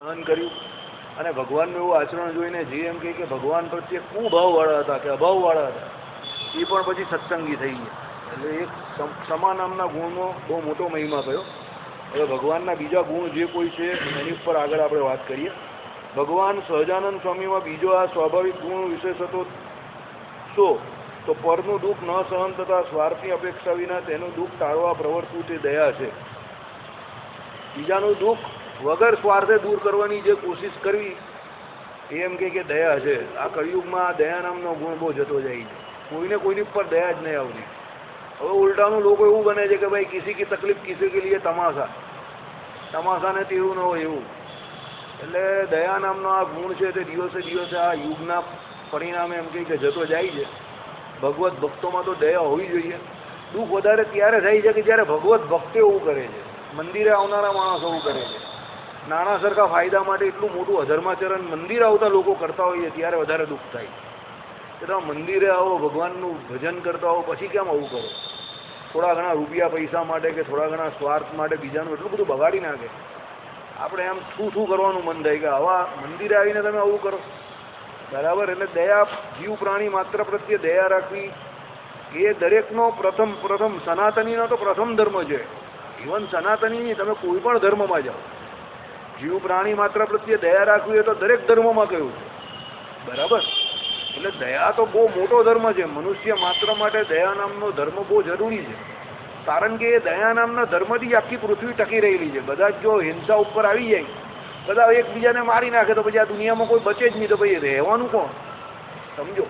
સહન કર્યું અને ભગવાનનું એવું આચરણ જોઈને જે એમ કે ભગવાન પ્રત્યે કુભાવવાળા હતા કે અભાવવાળા હતા એ પણ પછી સત્સંગી થઈ ગયા. એટલે એક ક્ષમા નામના ગુણનો બહુ મોટો મહિમા થયો. હવે ભગવાનના બીજા ગુણ જે કોઈ છે એની ઉપર આગળ આપણે વાત કરીએ. ભગવાન સહજાનંદ સ્વામીમાં બીજો આ સ્વાભાવિક ગુણ વિશેષ હતો શો તો પરનું દુઃખ ન સહન તથા સ્વાર્થની અપેક્ષા વિના તેનું દુઃખ ટાળવા પ્રવર્તવું તે દયા છે. બીજાનું દુઃખ વગર સ્વાર્થે દૂર કરવાની જે કોશિશ કરવી એ એમ કે દયા છે. આ કળિયુગમાં દયા નામનો ગુણ બહુ જતો જાય છે. કોઈને કોઈની ઉપર દયા જ નહીં આવતી. હવે ઉલટાનું લોકો એવું બને છે કે ભાઈ કિસી કી તકલીફ કિસી કે લીએ તમાશાને તેવું ન હોય એવું. એટલે દયા નામનો આ ગુણ છે તે દિવસે દિવસે આ યુગના પરિણામે એમ કે જતો જાય છે. ભગવત ભક્તોમાં તો દયા હોવી જોઈએ. દુઃખ વધારે ત્યારે થાય છે કે જ્યારે ભગવત ભક્તો એવું કરે છે, મંદિરે આવનારા માણસો એવું કરે છે. નાના સરખા ફાયદા માટે એટલું મોટું અધર્માચરણ મંદિર આવતા લોકો કરતા હોઈએ ત્યારે વધારે દુઃખ થાય કે તમે મંદિરે આવો, ભગવાનનું ભજન કરતા હો, પછી કેમ આવું કરો? થોડા ઘણા રૂપિયા પૈસા માટે કે થોડા ઘણા સ્વાર્થ માટે બીજાનું એટલું બધું બગાડી નાખે. આપણે એમ શું કરવાનું મન થાય કે આવા મંદિરે આવીને તમે આવું કરો? બરાબર. એટલે દયા, જીવ પ્રાણી માત્ર પ્રત્યે દયા રાખવી એ દરેકનો પ્રથમ સનાતનીનો તો પ્રથમ ધર્મ છે. ઇવન સનાતની તમે કોઈ પણ ધર્મમાં જાઓ, જીવ પ્રાણી માત્ર પ્રત્યે દયા રાખવી એ તો દરેક ધર્મમાં કહ્યું છે. બરાબર. એટલે દયા તો બહુ મોટો ધર્મ છે. મનુષ્ય માત્ર માટે દયા નામનો ધર્મ બહુ જરૂરી છે. કારણ કે એ દયા નામના ધર્મથી જ આખી પૃથ્વી ટકી રહેલી છે. બધા જો હિંસા ઉપર આવી જાય, બધા એકબીજાને મારી નાખે તો પછી આ દુનિયામાં કોઈ બચે જ નહીં. તો ભાઈ રહેવાનું કોણ? સમજો.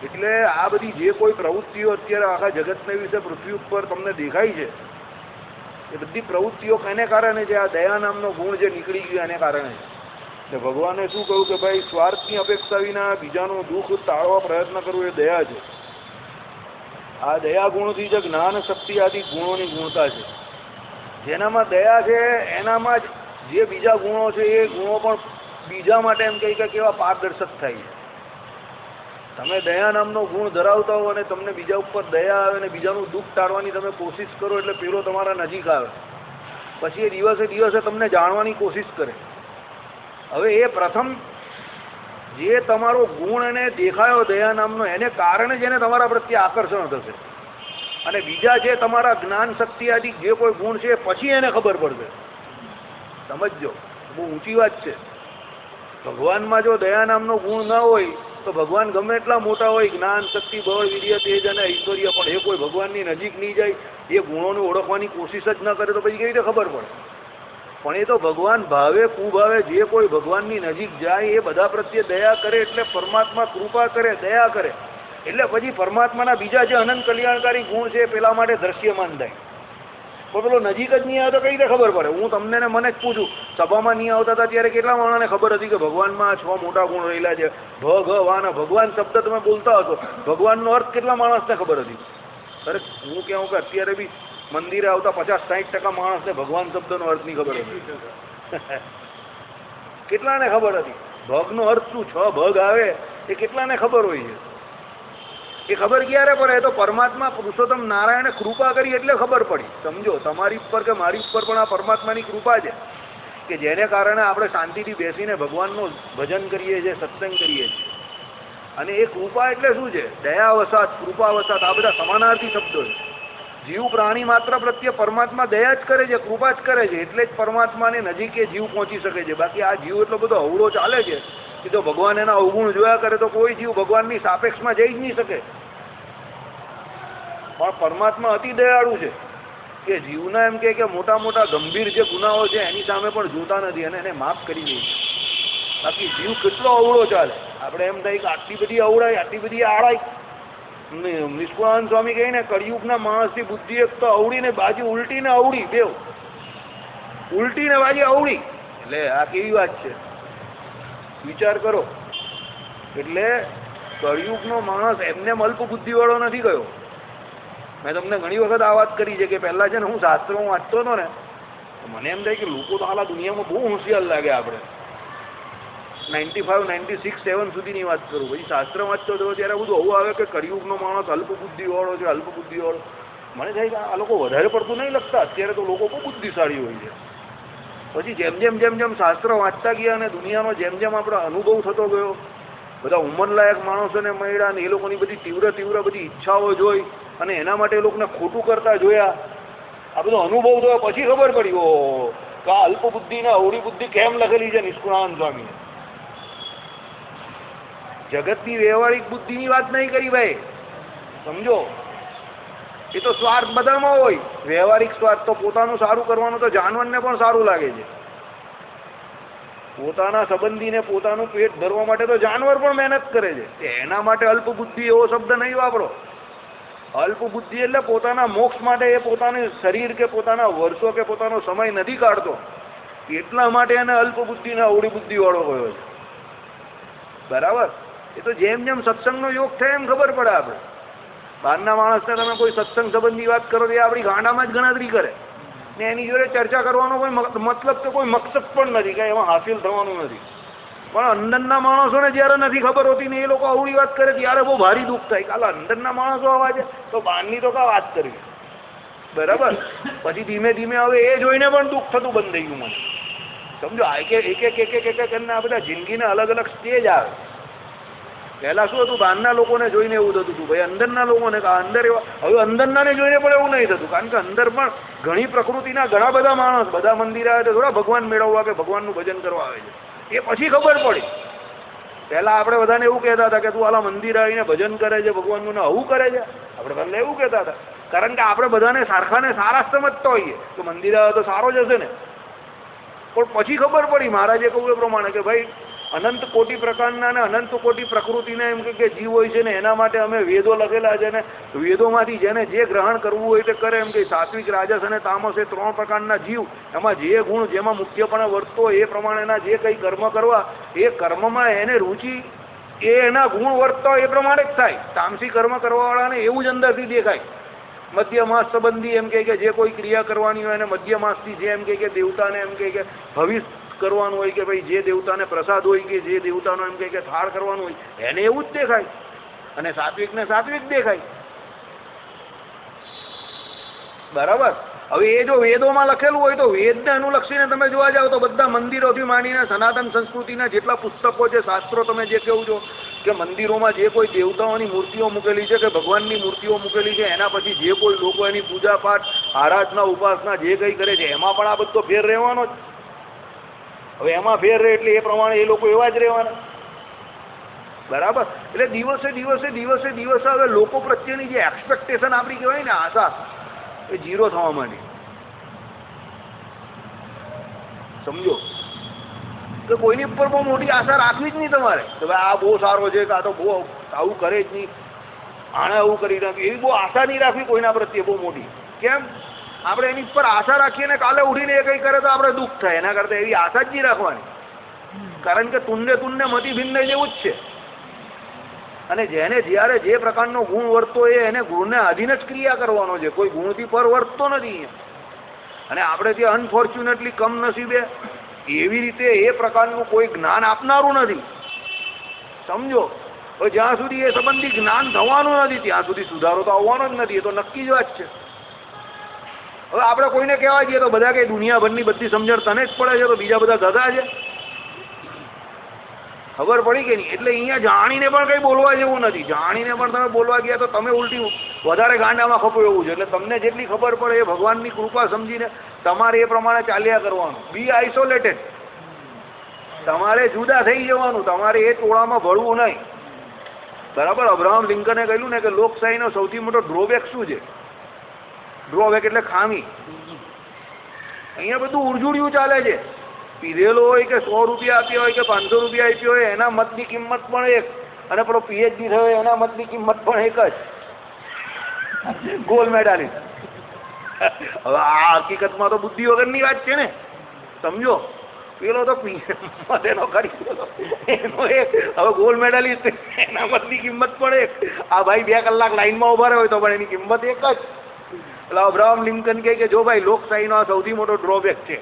એટલે આ બધી જે કોઈ પ્રવૃત્તિઓ અત્યારે આખા જગતને વિશે પૃથ્વી ઉપર તમને દેખાય છે એ બધી પ્રવૃત્તિઓ એને કારણે છે. આ દયા નામનો ગુણ જે નીકળી ગયો એને કારણે છે. ભગવાને શું કહ્યું કે ભાઈ સ્વાર્થની અપેક્ષા વિના બીજાનું દુઃખ ટાળવા પ્રયત્ન કરવો એ દયા છે. આ દયા ગુણથી જ જ્ઞાન શક્તિ આદિ ગુણોની ગુણતા છે. જેનામાં દયા છે એનામાં જ જે બીજા ગુણો છે એ ગુણો પણ બીજા માટે એમ કહી કે કેવા પારદર્શક થાય છે. તમે દયા નામનો ગુણ ધરાવતા હો અને તમને બીજા ઉપર દયા આવે અને બીજાનું દુઃખ ટાળવાની તમે કોશિશ કરો એટલે પેલો તમારા નજીક આવે, પછી એ દિવસે દિવસે તમને જાણવાની કોશિશ કરે. હવે એ પ્રથમ જે તમારો ગુણ એને દેખાયો દયા નામનો, એને કારણે જ એને તમારા પ્રત્યે આકર્ષણ થશે. અને બીજા જે તમારા જ્ઞાન શક્તિ આદિ જે કોઈ ગુણ છે પછી એને ખબર પડશે. સમજજો, બહુ ઊંચી વાત છે. ભગવાનમાં જો દયા નામનો ગુણ ન હોય તો ભગવાન ગમે એટલા મોટા હોય, જ્ઞાન શક્તિ બળ વિદ્ય તેજ અને ઐશ્વર્ય, પણ એ કોઈ ભગવાનની નજીક નહીં જાય, એ ગુણોને ઓળખવાની કોશિશ જ ન કરે તો પછી કેવી રીતે ખબર પડે? પણ એ તો ભગવાન ભાવે કુભાવે જે કોઈ ભગવાનની નજીક જાય એ બધા પ્રત્યે દયા કરે એટલે પરમાત્મા કૃપા કરે, દયા કરે એટલે પછી પરમાત્માના બીજા જે અનંત કલ્યાણકારી ગુણ છે પેલા માટે દ્રશ્યમાન થાય. પણ પેલો નજીક જ નહીં આવે તો કઈ રીતે ખબર પડે? હું તમને ને મને જ પૂછું, સભામાં નહીં આવતા હતા ત્યારે કેટલા માણસને ખબર હતી કે ભગવાનમાં 6 મોટા ગુણ રહેલા છે? ભગવાન, ભગવાન શબ્દ તમે બોલતા હશો, ભગવાનનો અર્થ કેટલા માણસને ખબર હતી? અરે હું કહું કે અત્યારે બી મંદિરે આવતા 50-60% માણસને ભગવાન શબ્દનો અર્થ નહીં ખબર હતી. કેટલાને ખબર હતી? ભગનો અર્થ શું? 6 ભગ આવે એ કેટલાને ખબર હોય છે? એ ખબર ક્યારે પડે? તો પરમાત્મા પુરુષોત્તમ નારાયણે કૃપા કરી એટલે ખબર પડી. સમજો, તમારી ઉપર કે મારી ઉપર પણ આ પરમાત્માની કૃપા છે કે જેને કારણે આપણે શાંતિથી બેસીને ભગવાનનું ભજન કરીએ છીએ, સત્સંગ કરીએ છીએ. અને એ કૃપા એટલે શું છે? દયાવસાત, કૃપાવસાત, આ બધા સમાનાર્થી શબ્દો છે. જીવ પ્રાણી માત્ર પ્રત્યે પરમાત્મા દયા જ કરે છે, કૃપા જ કરે છે, એટલે જ પરમાત્માને નજીકે જીવ પહોંચી શકે છે. બાકી આ જીવ એટલો બધો અવળો ચાલે છે કે જો ભગવાન એના અવગુણ જોયા કરે તો કોઈ જીવ ભગવાનની સાપેક્ષમાં જઈ જ નહીં શકે. પણ પરમાત્મા અતિ દયાળુ છે કે જીવના એમ કે મોટા મોટા ગંભીર જે ગુનાઓ છે એની સામે પણ જોતા નથી અને એને માફ કરી દે છે. બાકી જીવ કેટલો અવળો ચાલે, આપણે એમ થાય કે આટલી બધી અવળાઈ, આટલી બધી આળાઈ. નિષ્કુળાનંદ સ્વામી કહીને કળિયુગના માણસની બુદ્ધિ એક તો અવળી ને બાજુ ઉલટી ને અવળી, બેવ ઉલટી ને બાજુ અવળી. એટલે આ કેવી વાત છે? વિચાર કરો. એટલે કળિયુગનો માણસ એમને અલ્પ બુદ્ધિ વાળો નથી ગયો. મેં તમને ઘણી વખત આ વાત કરી છે કે પહેલાં છે ને હું શાસ્ત્રો વાંચતો હતો ને તો મને એમ થાય કે લોકો તો હાલ દુનિયામાં બહુ હોશિયાર લાગે. આપણે 95, 96, 7 સુધીની વાત કરું. પછી શાસ્ત્ર વાંચતો હતો ત્યારે બધું આવું આવે કે કળિયુગનો માણસ અલ્પ બુદ્ધિવાળો છે, અલ્પ બુદ્ધિવાળો. મને થાય કે આ લોકો વધારે પડતું નહીં લખતા. અત્યારે તો લોકો બહુ બુદ્ધિશાળી હોય છે. પછી જેમ જેમ શાસ્ત્ર વાંચતા ગયા અને દુનિયાનો જેમ આપણો અનુભવ થતો ગયો, બધા ઉંમરલાયક માણસોને મળ્યા ને એ લોકોની બધી તીવ્ર બધી ઈચ્છાઓ જોઈ અને એના માટે એ લોકોને ખોટું કરતા જોયા, આ બધો અનુભવ થયો પછી ખબર પડી ઓ કે આ અલ્પબુદ્ધિ ને અવળી બુદ્ધિ કેમ લખેલી છે નિષ્કુળાનંદ સ્વામીને. જગતની વ્યવહારિક બુદ્ધિની વાત નહીં કરી ભાઈ, સમજો. એ તો સ્વાર્થ બધામાં હોય. વ્યવહારિક સ્વાર્થ તો પોતાનું સારું કરવાનું તો જાનવરને પણ સારું લાગે છે. પોતાના સંબંધીને પોતાનું પેટ ભરવા માટે તો જાનવર પણ મહેનત કરે છે. એના માટે અલ્પબુદ્ધિ એવો શબ્દ નહીં વાપરો. અલ્પબુદ્ધિ એટલે પોતાના મોક્ષ માટે એ પોતાનું શરીર કે પોતાના વર્ષો કે પોતાનો સમય નથી કાઢતો, એટલા માટે એને અલ્પબુદ્ધિને અવળી બુદ્ધિ વાળો કયો છે. બરાબર. એ તો જેમ સત્સંગનો યોગ થાય એમ ખબર પડે. આપણે બહારના માણસને તમે કોઈ સત્સંગ સંબંધની વાત કરો તો એ આપણી ગાંડામાં જ ગણતરી કરે ને એની જોડે ચર્ચા કરવાનો કોઈ મતલબ કે કોઈ મકસદ પણ નથી, કાંઈ એમાં હાસિલ થવાનું નથી. પણ અંદરના માણસોને જ્યારે નથી ખબર હોતી ને એ લોકો અવળી વાત કરે ત્યારે બહુ ભારી દુઃખ થાય. કાલે અંદરના માણસો આવા છે તો બહારની તો કા વાત કરવી. બરાબર. પછી ધીમે હવે એ જોઈને પણ દુઃખ થતું બંધ થઈ ગયું મને. સમજો. એક કરીને આ બધા જિંદગીના અલગ સ્ટેજ આવે. પહેલા શું હતું, બહારના લોકોને જોઈને એવું થતું હતું ભાઈ, અંદરના લોકોને અંદર એવા. હવે અંદરનાને જોઈને પણ એવું નહીં થતું, કારણ કે અંદર પણ ઘણી પ્રકૃતિના ઘણા બધા માણસ, બધા મંદિર આવે તો થોડા ભગવાન મેળવવા કે ભગવાનનું ભજન કરવા આવે છે. એ પછી ખબર પડી. પહેલા આપણે બધાને એવું કહેતા હતા કે તું આલા મંદિર આવીને ભજન કરે છે ભગવાનનું ને આવું કરે છે. આપણે પહેલા એવું કહેતા હતા, કારણ કે આપણે બધાને સરખાને સારા સમજતા હોઈએ તો મંદિર આવે તો સારો જ હશે ને. પણ પછી ખબર પડી મહારાજે કહ્યું એ પ્રમાણે કે ભાઈ અનંત કોટી પ્રકારના અને અનંત કોટી પ્રકૃતિને એમ કે જીવ હોય છે ને એના માટે અમે વેદો લખેલા છે ને વેદોમાંથી જેને જે ગ્રહણ કરવું હોય તે કરે. એમ કે સાત્વિક, રાજસ અને તામસ એ 3 પ્રકારના જીવ, એમાં જે ગુણ જેમાં મુખ્યપણે વર્તતો એ પ્રમાણેના જે કંઈ કર્મ કરવા એ કર્મમાં એને રુચિ એ એના ગુણ વર્તતા એ પ્રમાણે જ થાય. તામસી કર્મ કરવાવાળાને એવું જ અંદરથી દેખાય. મધ્ય માસ સંબંધી એમ કે જે કોઈ ક્રિયા કરવાની હોય એને મધ્ય માસથી જે એમ કે દેવતાને એમ કે ભવિષ્ય કરવાનું હોય કે ભાઈ જે દેવતાને પ્રસાદ હોય કે જે દેવતાનો એમ કે થાળ કરવાનું હોય એને એવું જ દેખાય. અને સાત્વિકને સાત્વિક દેખાય. બરાબર. હવે એ જો વેદોમાં લખેલું હોય તો વેદને અનુલક્ષીને તમે જોવા જાવ તો બધા મંદિરોથી માંડીને સનાતન સંસ્કૃતિના જેટલા પુસ્તકો છે, શાસ્ત્રો, તમે જે કહો છો કે મંદિરોમાં જે કોઈ દેવતાઓની મૂર્તિઓ મૂકેલી છે કે ભગવાનની મૂર્તિઓ મૂકેલી છે એના પછી જે કોઈ લોકો એની પૂજા પાઠ, આરાધના, ઉપાસના જે કંઈ કરે છે એમાં પણ આ બધો ફેર રહેવાનો જ. હવે એમાં ફેર રહે એટલે એ પ્રમાણે એ લોકો એવા જ રહેવાના. બરાબર. એટલે દિવસે હવે લોકો પ્રત્યેની જે એક્સપેક્ટેશન આપણી કહેવાય ને આશા એ ઝીરો થવા માંડી. સમજો કે કોઈની ઉપર બહુ મોટી આશા રાખવી જ નહીં તમારે કે ભાઈ આ બહુ સારો છે કે આ તો બહુ આવું કરે જ નહીં, આણે આવું કરી નાખ્યું, એવી બહુ આશા નહીં રાખવી કોઈના પ્રત્યે બહુ મોટી. કેમ? આપણે એની ઉપર આશા રાખીએ ને કાલે ઉઠીને એ કંઈ કરે તો આપણે દુઃખ થાય. એના કરતાં એવી આશા જ નહીં રાખવાની, કારણ કે તુન્ને મતિ ભિન્ન જેવું જ છે. અને જેને જ્યારે જે પ્રકારનો ગુણ વર્તો એ એને ગુણને આધીન જ ક્રિયા કરવાનો છે, કોઈ ગુણથી પર વર્તતો નથી. અને આપણે ત્યાં અનફોર્ચ્યુનેટલી કમનસીબે એવી રીતે એ પ્રકારનું કોઈ જ્ઞાન આપનારું નથી. સમજો. હવે જ્યાં સુધી એ સંબંધી જ્ઞાન થવાનું નથી ત્યાં સુધી સુધારો તો આવવાનો જ નથી. એ તો નક્કી જ વાત છે. હવે આપણે કોઈને કહેવા જઈએ તો બધા કંઈ દુનિયાભરની બધી સમજણ તને જ પડે છે તો બીજા બધા ગધા છે. ખબર પડી કે નહીં? એટલે અહીંયા જાણીને પણ કંઈ બોલવા જેવું નથી. જાણીને પણ તમે બોલવા ગયા તો તમે ઉલટી વધારે ગાંડામાં ખપો એવું છે. એટલે તમને જેટલી ખબર પડે એ ભગવાનની કૃપા સમજીને તમારે એ પ્રમાણે ચાલ્યા કરવાનું. બી આઇસોલેટેડ. તમારે જુદા થઈ જવાનું. તમારે એ ટોળામાં ભળવું નહીં. બરાબર. અબ્રાહમ લિંકને કહ્યું ને કે લોકશાહીનો સૌથી મોટો ડ્રોબેક શું છે? ડ્રોબેક એટલે ખામી. અહીંયા બધું ઉરજુડિયું ચાલે છે. પીધેલો હોય કે 100 રૂપિયા આપ્યા હોય કે 500 રૂપિયા આપ્યો હોય એના મતની કિંમત પણ એક, અને પેલો પીએચડી થયો હોય એના મતની કિંમત પણ એક જ. Gold medallist. હવે આ હકીકતમાં તો બુદ્ધિ વગરની વાત છે ને. સમજો. પેલો તો એનો કરી એનો એક, હવે ગોલ્ડ મેડાલિસ્ટ એના મતની કિંમત પણ એક. આ ભાઈ 2 કલાક લાઈનમાં ઉભા રહ્યો હોય તો પણ એની કિંમત એક જ. એટલે અબ્રાહમ લિંકન કહે કે જો ભાઈ લોકશાહીનો આ સૌથી મોટો ડ્રોબેક છે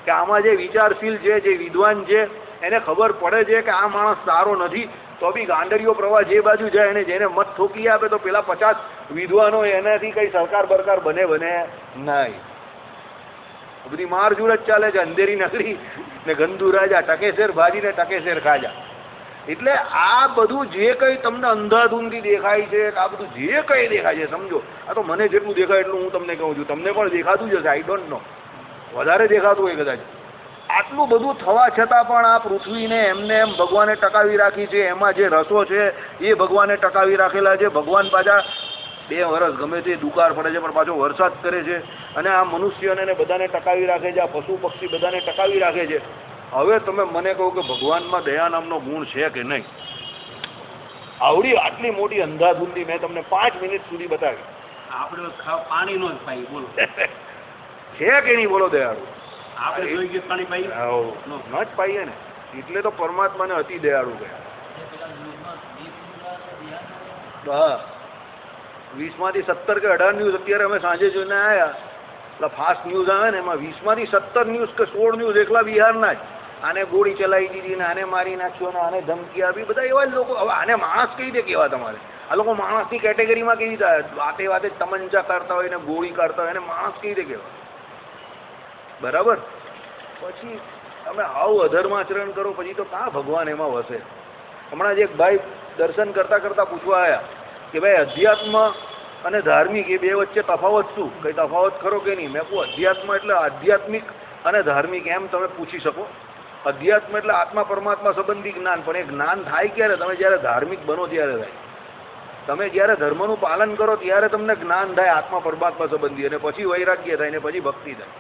કે આમાં જે વિચારશીલ છે, જે વિદ્વાન છે, એને ખબર પડે છે કે આ માણસ સારો નથી તો બી ગાંડરીઓ પ્રવાહ જે બાજુ જાય એને જેને મત ઠોકી આપે તો પેલા 50 વિદ્વાનો એનાથી કઈ સરકાર બરકાર બને નહીં. બધી માર જુડ જ ચાલે છે, અંધેરી નગરી ને ગંદુ રાજા, ટકેશેર ભાજી ને ટકેશેર ખાજા. એટલે આ બધું જે કંઈ તમને અંધાધૂંધી દેખાય છે, આ બધું જે કંઈ દેખાય છે સમજો, આ તો મને જેટલું દેખાય એટલું હું તમને કહું છું, તમને પણ દેખાતું જ હશે, આઈ ડોન્ટ નો, વધારે દેખાતું હોય કદાચ. આટલું બધું થવા છતાં પણ આ પૃથ્વીને એમને એમ ભગવાને ટકાવી રાખી છે, એમાં જે રસો છે એ ભગવાને ટકાવી રાખેલા છે. ભગવાન પાછા 2 વર્ષ ગમે તે દુકાળ પડે છે પણ પાછો વરસાદ કરે છે, અને આ મનુષ્યને બધાને ટકાવી રાખે છે, આ પશુ પક્ષી બધાને ટકાવી રાખે છે. હવે તમે મને કહો કે ભગવાનમાં દયા નામનો ગુણ છે કે નહીં? આટલી મોટી અંધાધૂંધી મેં તમને 5 મિનિટ સુધી બતાવી. આપણે પાણીનો જ પાઈ બોલો છે કે નહીં? બોલો દયાળુ. આપણે જોઈ ગયું પાણી પાઈ ન જ પાઈએ ને, એટલે તો પરમાત્માને અતિ દયાળુ કહ્યા. હા, 20 માંથી 17 કે 18 ન્યૂઝ અત્યારે અમે સાંજે જોઈને આવ્યા, એટલે ફાસ્ટ ન્યૂઝ આવે ને એમાં 20 માંથી 17 ન્યૂઝ કે 16 ન્યૂઝ એકલા બિહારના જ. આને ગોળી ચલાવી દીધી ને આને મારી નાખ્યો ને આને ધમકી આપી, બધા એવા જ લોકો. હવે આને માણસ કઈ રીતે કહેવા તમારે? આ લોકો માણસની કેટેગરીમાં કેવી રીતે વાતે વાતે તમંચા કાઢતા હોય ને ગોળી કાઢતા હોય, એને માણસ કઈ રીતે કહેવાય? બરાબર. પછી તમે આવું અધર્માચરણ કરો પછી તો કાં ભગવાન એમાં વસે? હમણાં જ એક ભાઈ દર્શન કરતા કરતા પૂછવા આવ્યા કે ભાઈ અધ્યાત્મ અને ધાર્મિક એ બે વચ્ચે તફાવત શું? કઈ તફાવત ખરો કે નહીં? મેં કહું અધ્યાત્મ એટલે આધ્યાત્મિક અને ધાર્મિક એમ તમે પૂછી શકો. અધ્યાત્મ એટલે આત્મા પરમાત્મા સંબંધી જ્ઞાન, પણ એ જ્ઞાન થાય ક્યારે? તમે જ્યારે ધાર્મિક બનો ત્યારે થાય. તમે જ્યારે ધર્મનું પાલન કરો ત્યારે તમને જ્ઞાન થાય આત્મા પરમાત્મા સંબંધી, અને પછી વૈરાગ્ય થાય ને પછી ભક્તિ થાય.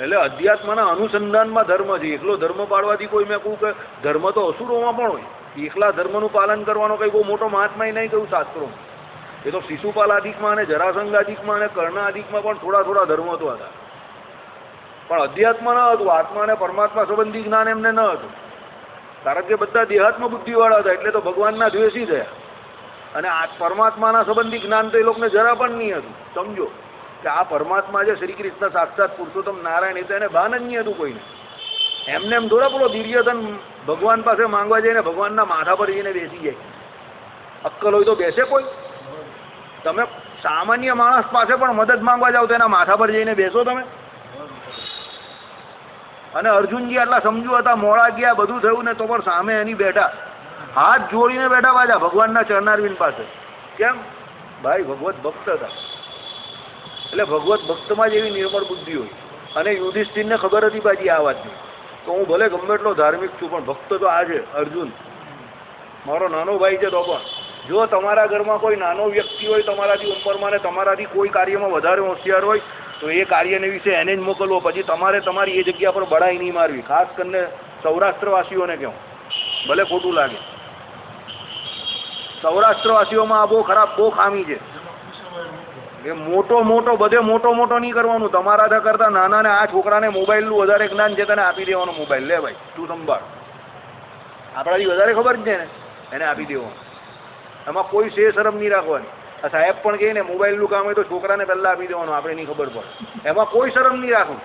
એટલે અધ્યાત્મના અનુસંધાનમાં ધર્મ છે. એકલો ધર્મ પાળવાથી કોઈ, મેં કહું કે ધર્મ તો અસુરોમાં પણ હોય. એકલા ધર્મનું પાલન કરવાનો કંઈ બહુ મોટો મહાત્મા નહીં કહ્યું શાસ્ત્રોમાં. એ તો શિશુપાલ આદિકમાં અને જરાસંઘ આદિકમાં અને કર્ણ આદિકમાં પણ થોડા થોડા ધર્મો તો હતા, પણ અધ્યાત્મ ન હતું. આત્મા અને પરમાત્મા સંબંધી જ્ઞાન એમને ન હતું, કારણ કે બધા દેહાત્મ બુદ્ધિવાળા હતા, એટલે તો ભગવાનના દ્વેષી થયા. અને આ પરમાત્માના સંબંધી જ્ઞાન તો એ લોકોને જરા પણ નહીં હતું. સમજો કે આ પરમાત્મા છે શ્રી કૃષ્ણ સાક્ષાત પુરુષોત્તમ નારાયણ, એ તો એને ભાન જ નહીં હતું કોઈને. એમને એમ થોડા બોલો દુર્યોધન ભગવાન પાસે માંગવા જાય ને ભગવાનના માથા પર જઈને બેસી જાય. અક્કલ હોય તો બેસે કોઈ? તમે સામાન્ય માણસ પાસે પણ મદદ માંગવા જાવ તો એના માથા પર જઈને બેસો તમે? અને અર્જુનજી આટલા સમજુ હતા, મોડા ગયા, બધું થયું ને તો પણ સામે એની બેઠા, હાથ જોડીને બેઠા પાછા ભગવાનના ચરણારવિંદ પાસે. કેમ? ભાઈ ભગવત ભક્ત હતા. એટલે ભગવત ભક્તમાં જ એવી નિર્મળ બુદ્ધિ હોય. અને યુધિષ્ઠિરને ખબર હતી પાછી આ વાતની, તો હું ભલે ગમે એટલો ધાર્મિક છું પણ ભક્ત તો આ છે અર્જુન, મારો નાનો ભાઈ છે. તો પણ જો તમારા ઘરમાં કોઈ નાનો વ્યક્તિ હોય તમારાથી ઉંમરમાં ને તમારાથી કોઈ કાર્યમાં વધારે હોશિયાર હોય તો એ કાર્યને વિશે એને જ મોકલવો. પછી તમારે તમારી એ જગ્યા પર બડાઈ નહીં મારવી. ખાસ કરીને સૌરાષ્ટ્રવાસીઓને કહું, ભલે ખોટું લાગે, સૌરાષ્ટ્રવાસીઓમાં આ બહુ ખરાબ, બહુ ખામી છે. એ મોટો મોટો બધે મોટો મોટો નહીં કરવાનું. તમારા કરતાં નાના ને આ છોકરાને મોબાઈલનું વધારે જ્ઞાન છે, તને આપી દેવાનો મોબાઈલ. લે ભાઈ તું સંભાળ, આપણાથી વધારે ખબર જ છે ને, એને આપી દેવાનો. એમાં કોઈ શરમ નહીં રાખવાની. આ સાહેબ પણ કહે ને મોબાઈલનું કામ હોય તો છોકરાને પહેલાં આપી દેવાનું, આપણે નહીં ખબર પડે. એમાં કોઈ શરમ નહીં રાખવું.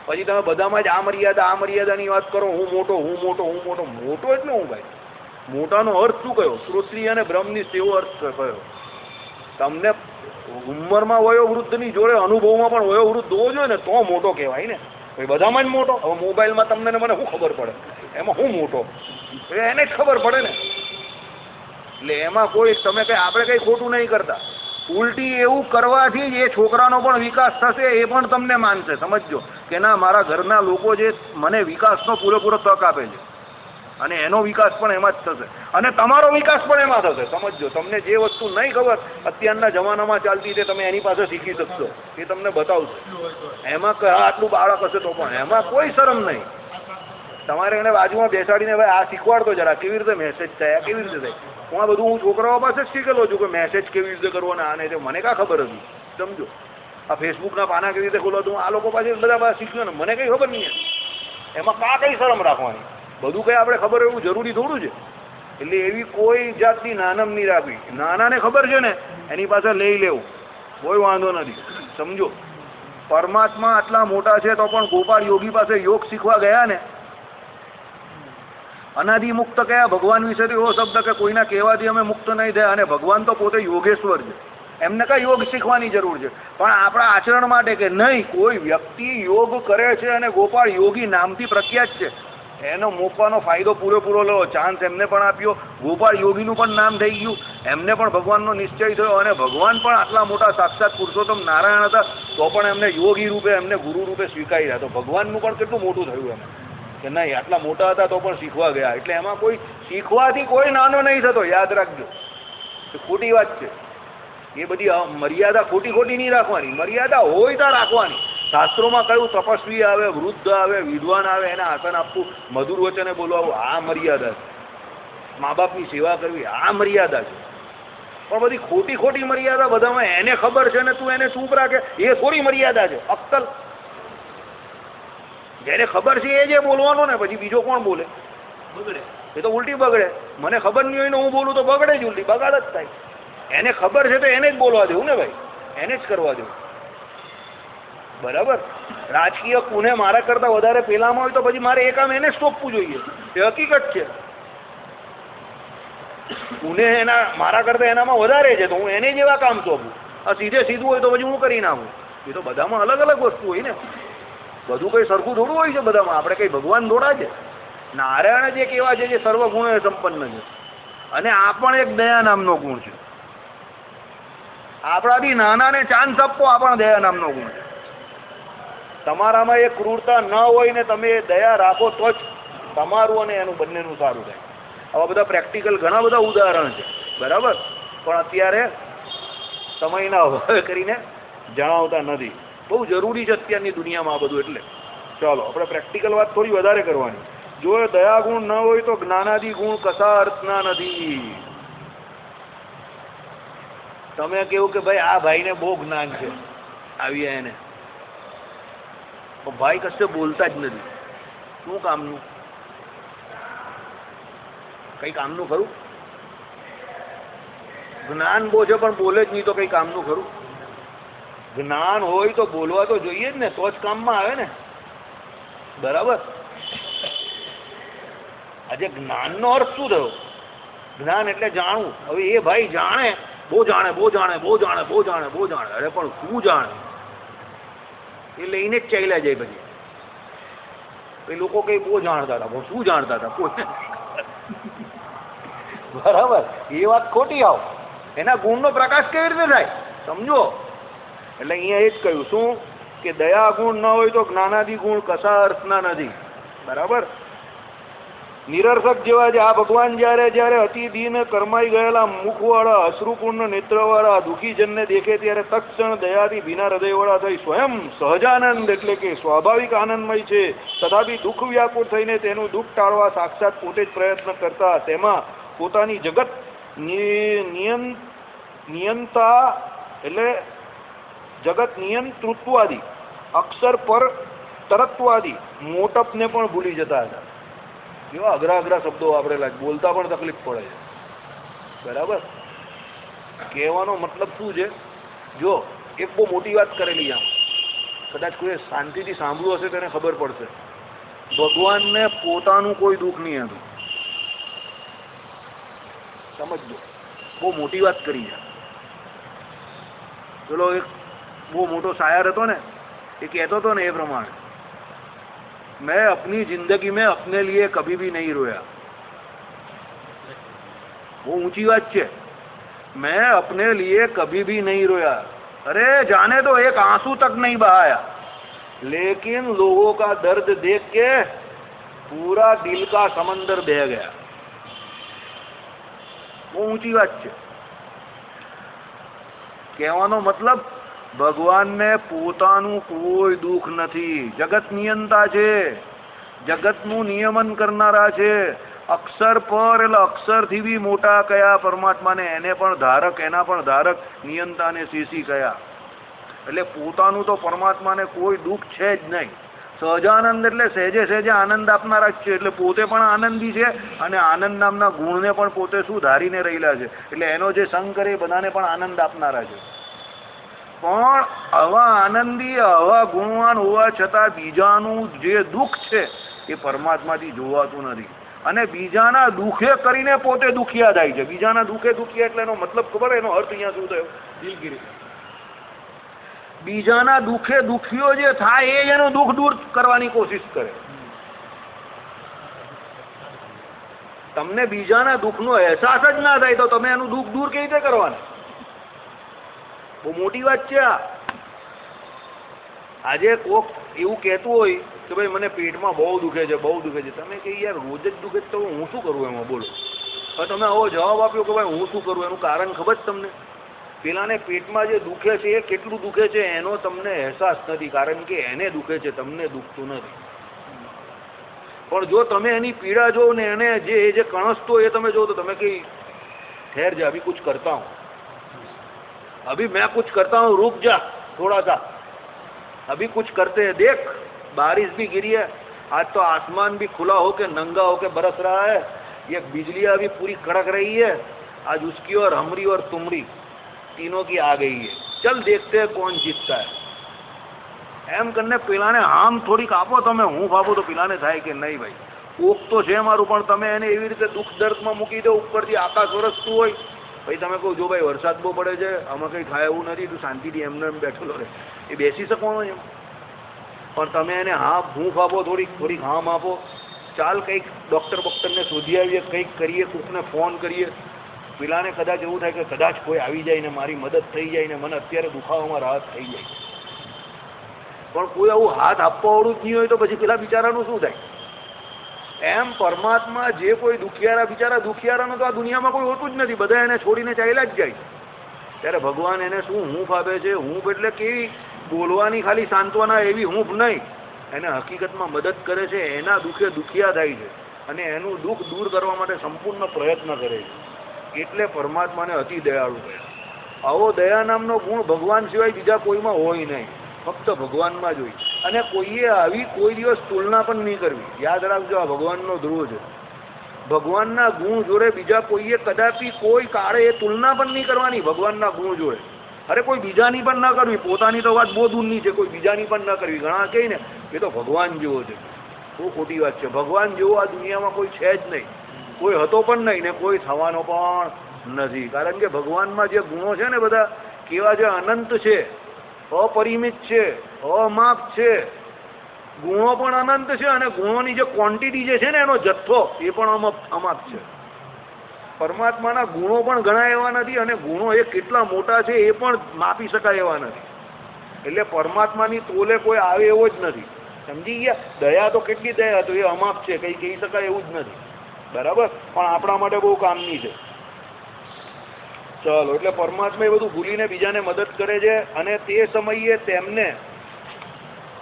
પછી તમે બધામાં જ આ મર્યાદાની વાત કરો, હું મોટો હું મોટો હું મોટો. મોટો એટલે હું ભાઈ? મોટાનો અર્થ શું કયો? શ્રોત્રિય અને બ્રહ્મનિષ્ઠ એવો અર્થ કયો? તમને ઉંમરમાં વયો વૃદ્ધની જોડે અનુભવમાં પણ વયો વૃદ્ધ હોવો જોઈએ ને તો મોટો કહેવાય ને. ભાઈ બધામાં જ મોટો. હવે મોબાઈલમાં તમને ને મને શું ખબર પડે એમાં હું મોટો? એને જ ખબર પડે ને. એટલે એમાં કોઈ તમે કંઈ આપણે કંઈ ખોટું નહીં કરતા. ઉલટી એવું કરવાથી જ એ છોકરાનો પણ વિકાસ થશે, એ પણ તમને માનશે. સમજજો કે ના, મારા ઘરના લોકો જે મને વિકાસનો પૂરેપૂરો તક આપે છે અને એનો વિકાસ પણ એમાં જ થશે અને તમારો વિકાસ પણ એમાં થશે. સમજજો, તમને જે વસ્તુ નહીં ખબર અત્યારના જમાનામાં ચાલતી છે તમે એની પાસે શીખી શકશો, એ તમને બતાવશે. એમાં આટલું બાળક હશે તો પણ એમાં કોઈ શરમ નહીં. તમારે એને બાજુમાં બેસાડીને ભાઈ આ શીખવાડતો જરા, કેવી રીતે મેસેજ થાય, કેવી રીતે થાય. હું આ બધું હું છોકરાઓ પાસે જ શીખેલો છું કે મેસેજ કેવી રીતે કરવો ને આને તે મને કાં ખબર હતી. સમજો, આ ફેસબુકના પાના કેવી રીતે ખોલો છું આ લોકો પાસે બધા પાસે શીખ્યું ને મને કંઈ ખબર નહીં. એમાં કાં કઈ શરમ રાખવાની? બધું કંઈ આપણે ખબર એવું જરૂરી થોડું છે. એટલે એવી કોઈ જાતની નાનમ નહીં રાખવી. નાનાને ખબર છે ને એની પાસે લઈ લેવું, કોઈ વાંધો નથી. સમજો, પરમાત્મા આટલા મોટા છે તો પણ ગોપાળ યોગી પાસે યોગ શીખવા ગયા ને, અનાદિ મુક્ત કયા ભગવાન વિશે એવો શબ્દ કે કોઈના કહેવાથી અમે મુક્ત નહીં થયા, અને ભગવાન તો પોતે યોગેશ્વર છે. એમને કઈ યોગ શીખવાની જરૂર છે, પણ આપણા આચરણ માટે કે નહીં કોઈ વ્યક્તિ યોગ કરે છે અને ગોપાળ યોગી નામથી પ્રખ્યાત છે, એનો મોકવાનો ફાયદો પૂરેપૂરો લો, ચાન્સ એમને પણ આપ્યો, ગોપાળ યોગીનું પણ નામ થઈ ગયું, એમને પણ ભગવાનનો નિશ્ચય થયો અને ભગવાન પણ આટલા મોટા સાક્ષાત પુરુષોત્તમ નારાયણ હતા તો પણ એમને યોગી રૂપે એમને ગુરુ રૂપે સ્વીકાર્યા, તો ભગવાનનું પણ કેટલું મોટું થયું એમ કે નહીં આટલા મોટા હતા તો પણ શીખવા ગયા, એટલે એમાં કોઈ શીખવાથી કોઈ નાનો નહીં થતો, યાદ રાખજો, એ ખોટી વાત છે. એ બધી મર્યાદા ખોટી નહીં રાખવાની, મર્યાદા હોય ત્યાં રાખવાની. શાસ્ત્રોમાં કયું તપસ્વી આવે, વૃદ્ધ આવે, વિદ્વાન આવે, એને આસન આપવું, મધુર વચને બોલવું, આ મર્યાદા છે. મા બાપની સેવા કરવી આ મર્યાદા છે, પણ બધી ખોટી મર્યાદા બધામાં એને ખબર છે ને તું એને ચૂપ રાખે એ થોડી મર્યાદા છે. અક્કલ જેને ખબર છે એ જે બોલવાનો ને, પછી બીજો કોણ બોલે? બગડે. એ તો ઉલટી બગડે. મને ખબર નહીં હોય ને હું બોલું તો બગડે જ, ઉલટી બગાડ જ થાય. એને ખબર છે તો એને જ બોલવા દેવું ને ભાઈ, એને જ કરવા દેવું, બરાબર. રાજકીય કુને મારા કરતા વધારે પેલામાં હોય તો પછી મારે એ કામ એને જ સોંપવું જોઈએ, એ હકીકત છે. કુને મારા કરતા એનામાં વધારે છે તો હું એને જેવા કામ સોંપું. આ સીધું હોય તો પછી હું કરી નાખું. એ તો બધામાં અલગ અલગ વસ્તુ હોય ને, બધું કઈ સરખું થોડું હોય છે બધામાં. આપણે કઈ ભગવાન થોડા છે. નારાયણ જ એક એવા છે જે સર્વગુણે સંપન્ન છે, અને આ પણ એક દયા નામનો ગુણ છે. આપણાથી નાનાને ચાન્સ આપવો આ પણ દયા નામનો ગુણ છે. તમારામાં એ ક્રૂરતા ન હોય ને તમે દયા રાખો તો જ તમારું અને એનું બંનેનું સારું થાય. આવા બધા પ્રેક્ટિકલ ઘણા બધા ઉદાહરણ છે, બરાબર, પણ અત્યારે સમયના અભાવે કરીને જણાવતા નથી. બહુ જરૂરી છે અત્યારની દુનિયામાં આ બધું. એટલે ચાલો આપણે પ્રેક્ટિકલ વાત થોડી વધારે કરવાની. જો દયા ગુણ ન હોય તો જ્ઞાનાદિ ગુણ કશા અર્થના નથી. તમે કેવું કે ભાઈ આ ભાઈને બહુ જ્ઞાન છે, આવી એને, ભાઈ કશે બોલતા જ નથી, શું કામનું? કઈ કામનું ખરું? જ્ઞાન બહુ છે પણ બોલે જ નહીં તો કઈ કામનું ખરું? જ્ઞાન હોય તો બોલવા તો જોઈએ જ ને, તો જ કામમાં આવે ને, બરાબર. આજે જ્ઞાનનો અર્થ શું થયો? જ્ઞાન એટલે જાણવું. હવે એ ભાઈ જાણે, બહુ જાણે. અરે પણ શું જાણે? એ લઈને જ ચાલ્યા જાય. પછી લોકો કઈ બહુ જાણતા હતા, શું જાણતા હતા કોઈ, બરાબર. એ વાત ખોટી. આવો એના ગુણનો પ્રકાશ કેવી રીતે થાય સમજો. એટલે અહીંયા એ જ કહ્યું શું કે દયા ગુણ ન હોય તો જ્ઞાનાદિ ગુણ કશા અર્થના નથી, બરાબર. નિરર્થક જેવા છે. આ ભગવાન જ્યારે અતિ દીન કરમાઈ ગયેલા મુખવાળા, અશ્રુપૂર્ણ નેત્રવાળા દુઃખીજનને દેખે ત્યારે તત્ક્ષણ દયાથી ભીના હૃદયવાળા થઈ સ્વયં સહજાનંદ એટલે કે સ્વાભાવિક આનંદમય છે, તથાપી દુઃખ વ્યાકુળ થઈને તેનું દુઃખ ટાળવા સાક્ષાત પોતે જ પ્રયત્ન કરતા, તેમાં પોતાની જગત નિયંતા એટલે જગત નિયંતૃત્વાદી, અક્ષર પર તરત્વાદી મોટપને પણ ભૂલી જતા હતા. કેવા અઘરા શબ્દો વાપરેલા, બોલતા પણ તકલીફ પડે છે, બરાબર. કહેવાનો મતલબ શું છે? જો એક બહુ મોટી વાત કરેલી, આમ કદાચ કોઈ શાંતિથી સાંભળ્યું હશે તેને ખબર પડશે. ભગવાનને પોતાનું કોઈ દુઃખ નહીં હતું, સમજજો. બહુ મોટી વાત કરી છે. ચલો એક બહુ મોટો શાયર હતો ને, એ કહેતો હતો ને એ પ્રમાણે, मैं अपनी जिंदगी में अपने लिए कभी भी नहीं रोया. वो ऊंची बात है. मैं अपने लिए कभी भी नहीं रोया. अरे जाने दो एक आंसू तक नहीं बहाया, लेकिन लोगों का दर्द देख के पूरा दिल का समंदर बह गया. वो ऊंची बात है. કહેવાનો મતલબ ભગવાનને પોતાનું કોઈ દુઃખ નથી. જગત નિયંતા છે, જગતનું નિયમન કરનારા છે. અક્ષર પર એટલે અક્ષરથી બી મોટા કયા પરમાત્માને, એને પણ ધારક, એના પણ ધારક નિયંતાને શીશી કયા. એટલે પોતાનું તો પરમાત્માને કોઈ દુઃખ છે જ નહીં. સહજાનંદ એટલે સહેજે આનંદ આપનારા જ છે. એટલે પોતે પણ આનંદી છે અને આનંદ નામના ગુણને પણ પોતે શું ધારીને રહેલા છે. એટલે એનો જે સંગ કરે એ બધાને પણ આનંદ આપનારા છે. પણ આવા આનંદી, આવા ગુણવાન હોવા છતાં બીજાનું જે દુઃખ છે એ પરમાત્માથી જોવાતું નથી. અને બીજાના દુઃખે કરીને પોતે દુખિયા થાય છે. બીજાના દુઃખે દુખિયા એટલે એનો મતલબ ખબર, એનો અર્થ અહીંયા શું થયો? દિલગીરી. બીજાના દુઃખે દુખીઓ જે થાય એ એનું દુઃખ દૂર કરવાની કોશિશ કરે. તમને બીજાના દુઃખનો અહેસાસ જ ના થાય તો તમે એનું દુઃખ દૂર કેવી રીતે કરવાના? બહુ મોટી વાત છે આ. આજે કોક એવું કહેતું હોય કે ભાઈ મને પેટમાં બહુ દુખે છે, બહુ દુખે છે. તમે કે યાર રોજ જ દુખે તો હું શું કરું એમાં? બોલો. હવે તમે આવો જવાબ આપ્યો કે ભાઈ હું શું કરું, એનું કારણ ખબર છે તમને? પેલાને પેટમાં જે દુખે છે એ કેટલું દુખે છે એનો તમને અહેસાસ નથી, કારણ કે એને દુખે છે, તમને દુખતું નથી. પણ જો તમે એની પીડા જો ને એને જે કણસતો એ તમે જો તો તમે કઈ ठहर जा, अभी कुछ करता हूँ, अभी मैं कुछ करता हूँ, रुक जा थोड़ा सा, अभी कुछ करते हैं. देख बारिश भी गिरी है आज, तो आसमान भी खुला होके नंगा होके बरस रहा है, ये बिजलियाँ भी पूरी कड़क रही है आज, उसकी और हमारी और तुम्हारी तीनों की आ गई है, चल देखते हैं कौन जीतता है. એમ કરીને પેલાને આમ થોડીક આપો તમે હૂંફ આપો તો પેલાને થાય કે નહીં ભાઈ કોક તો છે મારું, પણ તમે એને એવી રીતે દુઃખ દર્દમાં મૂકી દો. ઉપરથી આકાશ વરસતું હોય, ભાઈ તમે કહો જો ભાઈ વરસાદ બહુ પડે છે, આમાં કંઈ થાય એવું નથી, તું શાંતિથી એમને એમ બેઠેલો રહે, એ બેસી શકવાનો એમ. પણ તમે એને હા હૂંફ આપો, થોડીક હામ આપો, ચાલ કંઈક ડૉક્ટરને શોધી આવીએ, કંઈક કરીએ, કોકને ફોન કરીએ. પેલાને કદાચ એવું થાય કે કદાચ કોઈ આવી જાય ને મારી મદદ થઈ જાય ને મને અત્યારે દુખાવામાં રાહત થઈ જાય. પણ કોઈ આવું હાથ આપવાવાળું જ નહીં હોય તો પછી પેલા બિચારાનું શું થાય? એમ પરમાત્મા જે કોઈ દુખિયારા, બિચારા દુખિયારાનું તો આ દુનિયામાં કોઈ હોતું જ નથી, બધા એને છોડીને ચાલ્યા જ જાય. ત્યારે ભગવાન એને શું હૂંફ આપે છે? હૂંફ એટલે કેવી? બોલવાની ખાલી સાંત્વના એવી હૂંફ નહીં, એને હકીકતમાં મદદ કરે છે, એના દુઃખે દુખિયા થાય છે અને એનું દુઃખ દૂર કરવા માટે સંપૂર્ણ પ્રયત્ન કરે છે. એટલે પરમાત્માને અતિ દયાળુ કહે. આવો દયા નામનો ગુણ ભગવાન સિવાય બીજા કોઈમાં હોય નહીં, ફક્ત ભગવાનમાં જ હોય. અને કોઈએ આવી કોઈ દિવસ તુલના પણ નહીં કરવી. યાદ રાખજો, આ ભગવાનનો ધ્રુવ છે. ભગવાનના ગુણ જોડે બીજા કોઈએ કદાપી કોઈ કાળે એ તુલના પણ નહીં કરવાની ભગવાનના ગુણ જોડે. અરે કોઈ બીજાની પણ ના કરવી, પોતાની તો વાત બહુ દૂરની છે, કોઈ બીજાની પણ ના કરવી. ઘણા કહે ને એ તો ભગવાન જેવો છે, બહુ ખોટી વાત છે. ભગવાન જેવો આ દુનિયામાં કોઈ છે જ નહીં, કોઈ હતો પણ નહીં ને કોઈ થવાનો પણ નથી. કારણ કે ભગવાનમાં જે ગુણો છે ને બધા કેવા છે? અનંત છે, અપરિમિત છે, અમાપ છે. ગુણો પણ અનંત છે અને ગુણોની જે ક્વોન્ટિટી જે છે ને એનો જથ્થો એ પણ અમાપ છે. પરમાત્માના ગુણો પણ ઘણા એવા નથી અને ગુણો એ કેટલા મોટા છે એ પણ માપી શકાય એવા નથી. એટલે પરમાત્માની તોલે કોઈ આવે એવો જ નથી. સમજી ગયા? દયા તો કેટલી દયા તો એ અમાપ છે, કંઈ કહી શકાય એવું જ નથી. બરાબર? પણ આપણા માટે બહુ કામની છે. ચાલો, એટલે પરમાત્મા એ બધું ભૂલીને બીજાને મદદ કરે છે અને તે સમયે તેમને